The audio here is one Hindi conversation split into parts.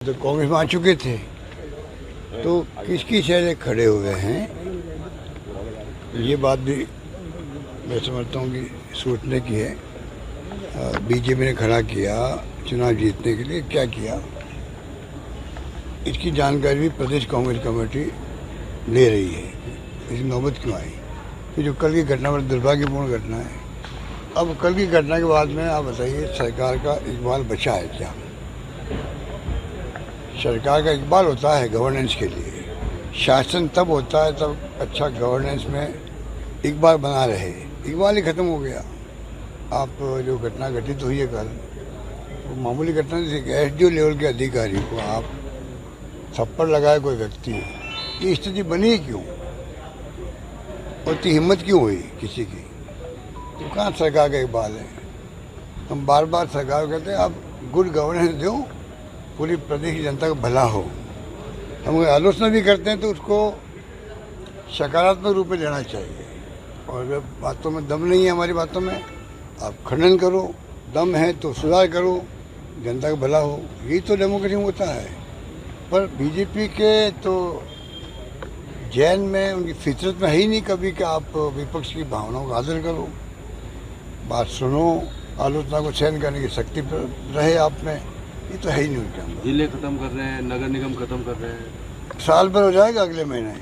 तो कांग्रेस में आ चुके थे तो किसकी चेहरे खड़े हुए हैं, ये बात भी मैं समझता हूँ कि सोचने की है। बीजेपी ने खड़ा किया चुनाव जीतने के लिए, क्या किया इसकी जानकारी भी प्रदेश कांग्रेस कमेटी ले रही है। इसकी नौबत क्यों आई? कि जो कल की घटना बड़ी दुर्भाग्यपूर्ण घटना है। अब कल की घटना के बाद में आप बताइए, सरकार का इकबाल बचा है क्या? सरकार का इकबाल होता है गवर्नेंस के लिए, शासन तब होता है तब अच्छा गवर्नेंस में इकबाल बना रहे। इकबाल ही ख़त्म हो गया। आप जो घटना घटित हुई है कल, वो मामूली घटना नहीं थी। एसडीओ लेवल के अधिकारी को आप थप्पड़ लगाए कोई व्यक्ति, ये स्थिति बनी क्यों? और इतनी हिम्मत क्यों हुई किसी की? तो कहाँ सरकार का इकबाल है? हम बार बार सरकार को कहते हैं आप गुड गवर्नेंस दो, पूरी प्रदेश की जनता का भला हो। हम आलोचना भी करते हैं तो उसको सकारात्मक रूप में लेना चाहिए। और जब बातों में दम नहीं है, हमारी बातों में, आप खंडन करो, दम है तो सुधार करो, जनता का भला हो। यही तो डेमोक्रेसी में होता है। पर बीजेपी के तो जैन में, उनकी फितरत में है ही नहीं कभी कि आप विपक्ष की भावनाओं का आदर करो, बात सुनो, आलोचना को सहन करने की शक्ति रहे आप में। ये तो है ही नहीं उनके अंदर। जिले खत्म कर रहे हैं, नगर निगम खत्म कर रहे हैं। साल भर हो जाएगा अगले महीने,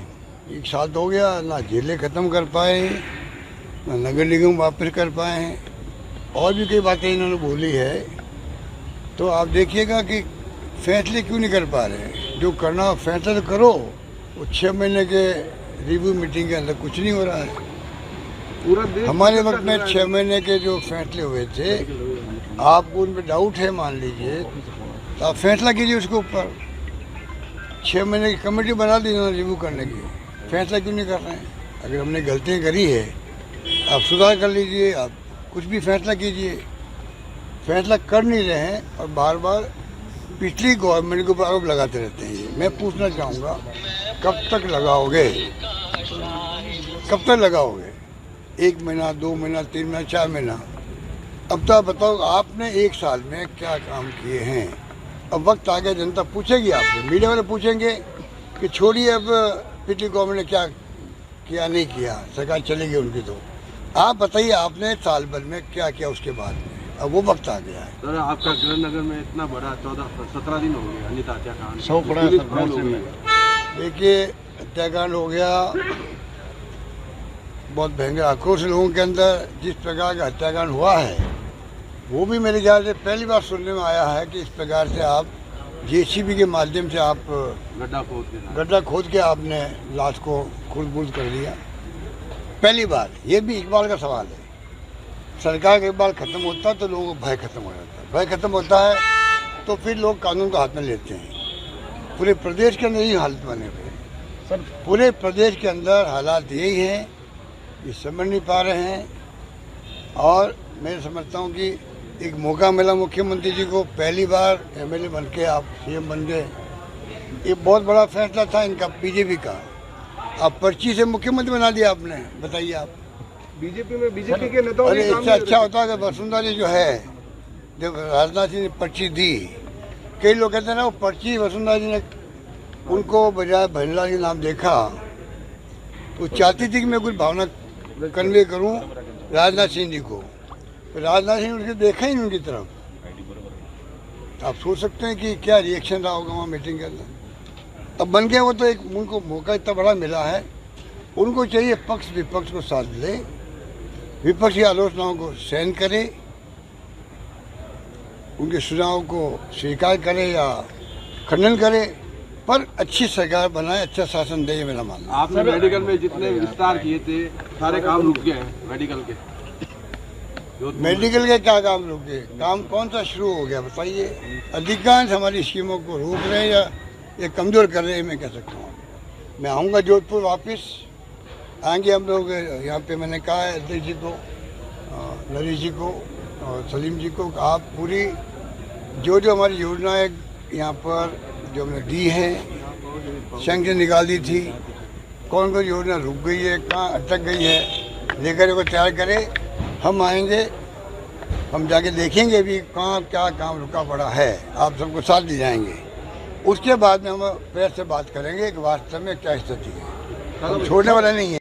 1 साल तो हो गया। ना जिले खत्म कर पाए, ना नगर निगम वापस कर पाए हैं, और भी कई बातें इन्होंने बोली है। तो आप देखिएगा कि फैसले क्यों नहीं कर पा रहे। जो करना हो फैसला तो करो। वो 6 महीने के रिव्यू मीटिंग के अंदर कुछ नहीं हो रहा है। पूरा देश हमारे वक्त में 6 महीने के जो फैसले हुए थे, आपको उन पर डाउट है मान लीजिए, तो आप फैसला कीजिए उसके ऊपर। 6 महीने की कमेटी बना दी उन्होंने रिव्यू करने की, फैसला क्यों नहीं कर रहे हैं? अगर हमने गलतियाँ करी है आप सुधार कर लीजिए, आप कुछ भी फैसला कीजिए। फैसला कर नहीं रहे हैं और बार बार पिछली गवर्नमेंट के ऊपर आरोप लगाते रहते हैं। ये मैं पूछना चाहूँगा, कब तक लगाओगे? कब तक लगाओगे? 1 महीना, 2 महीना, 3 महीना, 4 महीना? अब तो आप बताओ, आपने 1 साल में क्या काम किए हैं? अब वक्त आ गया, जनता पूछेगी आपसे, मीडिया वाले पूछेंगे कि छोड़िए अब पिछली गवर्नमेंट ने क्या किया नहीं किया, सरकार चलेगी उनकी। तो आप बताइए आपने साल भर में क्या किया उसके बाद में? अब वो वक्त आ गया है। सर, आपका गृह नगर में इतना बड़ा 17 दिन हो गए अनिता हत्याकांड, सौ बड़ा देखिए, हत्याकांड हो गया, बहुत भयंकर आक्रोश लोगों के अंदर। जिस प्रकार का हत्याकांड हुआ है, वो भी मेरे ख्याल से पहली बार सुनने में आया है कि इस प्रकार से आप जेसीबी के माध्यम से आप गड्ढा खोद के आपने लाश को खुर्द-बुर्द कर दिया। पहली बार। ये भी इकबाल का सवाल है। सरकार का इकबाल खत्म होता है तो लोगों को भय खत्म हो जाता है। भय खत्म होता है तो फिर लोग कानून को हाथ में लेते हैं। पूरे प्रदेश के अंदर यही हालत बने हुए सर, पूरे प्रदेश के अंदर हालात यही हैं, ये समझ नहीं पा रहे हैं। और मैं समझता हूँ कि एक मौका मिला मुख्यमंत्री जी को, पहली बार एमएलए बन के आप सीएम बन गए। ये बहुत बड़ा फैसला था इनका, बीजेपी का। आप पर्ची से मुख्यमंत्री बना दिया आपने, बताइए आप। बीजेपी में बीजेपी के नेताओं ने इससे अच्छा होता है कि वसुंधरा जी जो है, जब राजनाथ जी ने पर्ची दी, कई लोग कहते हैं ना वो पर्ची वसुंधरा जी ने उनको बजाय भंजलाल के नाम देखा, तो चाहती थी कि मैं कुछ भावना कन्वे करूं राजनाथ सिंह जी को। तो राजनाथ सिंह उनके देखा ही नहीं उनकी तरफ। आप सोच सकते हैं कि क्या रिएक्शन रहा होगा वहाँ मीटिंग के अंदर। अब बन गया वो, तो एक उनको मौका इतना बड़ा मिला है। उनको चाहिए पक्ष विपक्ष को साथ ले, विपक्ष की आलोचनाओं को सहन करे, उनके सुझावों को स्वीकार करे या खंडन करे, पर अच्छी सरकार बनाए, अच्छा शासन दे, ये मेरा मानना। आपने मेडिकल में जितने विस्तार किए थे सारे काम रुक गए हैं मेडिकल के। मेडिकल के क्या काम रुक गए? काम कौन सा शुरू हो गया बताइए? अधिकांश हमारी स्कीमों को रोक रहे हैं या ये कमज़ोर कर रहे हैं, मैं कह सकता हूँ। मैं आऊँगा जोधपुर, वापस आएंगे हम लोग यहाँ पे। मैंने कहा है अध्यक्ष जी को, नरेश जी को और सलीम जी को, आप पूरी जो जो हमारी योजनाएं यहाँ पर जो हमने दी है, सैंक्शन निकाल दी थी, कौन कौन योजना रुक गई है, कहाँ अटक गई है, लेकर को तैयार करें। हम आएंगे, हम जाके देखेंगे भी कहाँ क्या काम रुका पड़ा है, आप सबको साथ ले जाएंगे। उसके बाद में हम प्रेस से बात करेंगे कि वास्तव में क्या स्थिति है, हम दादा छोड़ने वाला नहीं है।